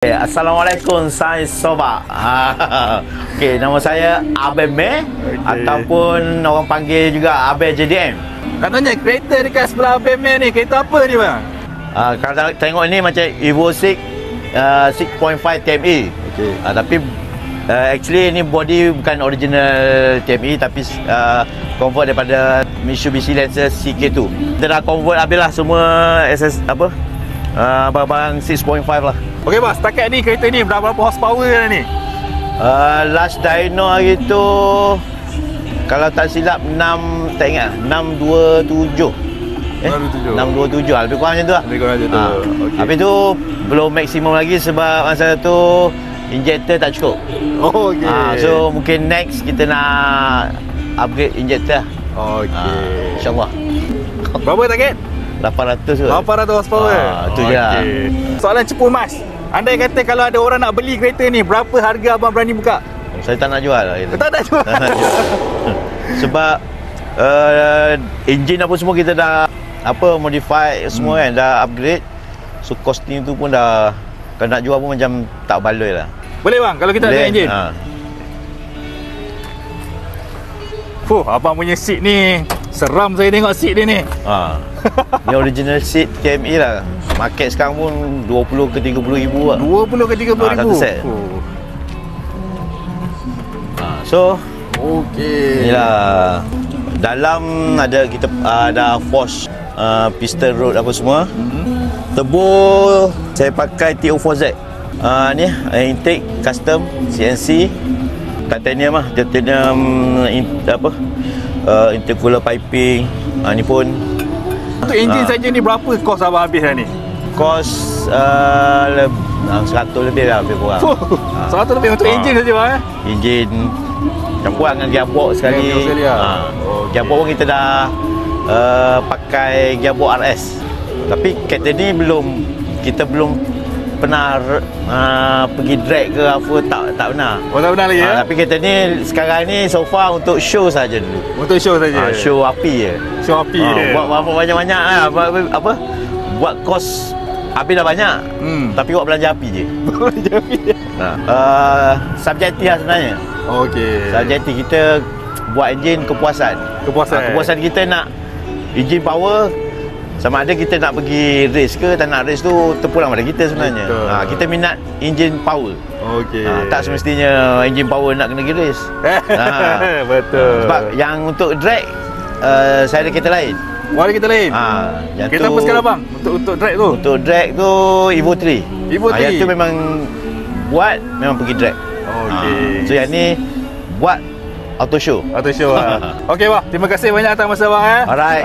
Assalamualaikum Sains Sobat. Okey, nama saya Abel May, ataupun orang panggil juga Abel JDM. Nak tanya, kereta dekat sebelah Abel May ni, kereta apa ni bang? Kalau tengok ni macam Evo 6 6.5 TME. Okey. Tapi actually ni body bukan original TME, tapi convert daripada Mitsubishi Lancer CK2. Kita dah convert habis lah semua barang 6.5 lah. Okey bang, setakat ni kereta ni berapa horsepower dah ni? Last dyno hari tu, kalau tak silap 6, tak ingat, 627. 627 lebih kurang macam tu lah. Lebih kurang macam tu. Okay. Habis tu belum maksimum lagi sebab masa tu injector tak cukup. Oh, okey. So mungkin next kita nak upgrade injector lah. Okey. InsyaAllah. Berapa target? 800 tu. 800 horsepower. Itu je lah. Soalan cepu mas. Andai kata kalau ada orang nak beli kereta ni, berapa harga abang berani buka? Saya tak nak jual lah. Tak nak jual. Sebab engine apa semua kita dah modify semua kan, dah upgrade. So costing tu pun dah, kalau nak jual pun macam tak baloi lah. Boleh bang, kalau kita ada engine? Abang punya seat ni seram saya tengok seat dia ni. Ni original seat TME lah. Market sekarang pun 20 ke 30 ribu lah. 20 ke 30 ribu? Satu set. So okey. inilah. Dalam ada kita ada force piston rod apa semua. Turbo saya pakai TO4Z. Ni intake custom CNC titanium lah, titanium intercooler piping. Ni pun untuk enjin saja ni berapa kos abang habis dah ni? Kos 100 lebih lah, lebih kurang. 100 lebih untuk enjin saja bang eh? Enjin campur dengan gearbox sekali. Gearbox pun kita dah pakai gearbox RS. Tapi kereta ni kita belum pernah pergi drag ke apa, tak pernah. Oh, tak pernah lagi ya? Tapi kereta ni sekarang ni so far untuk show saja dulu. Untuk show saja. Show api je. Show api je. Buat banyak-banyak lah. Buat kos api dah banyak. Tapi buat belanja api je. Belanja api je. Subjektif lah sebenarnya. Okey. Subjektif, kita buat enjin kepuasan. Kepuasan kita nak enjin power. Sama ada kita nak pergi race ke, tak nak race tu terpulang pada kita sebenarnya. Kita minat engine power. Okey. Tak semestinya engine power nak kena pergi race. Betul. Sebab yang untuk drag saya ada kereta lain. Ada kereta lain? Kereta apa sekarang bang? Untuk drag tu? Untuk drag tu Evo 3. Evo 3? Yang tu memang pergi drag. Okey. So yang ni buat auto show. Auto show lah. Okey bang, terima kasih banyak atas masa bang. Alright.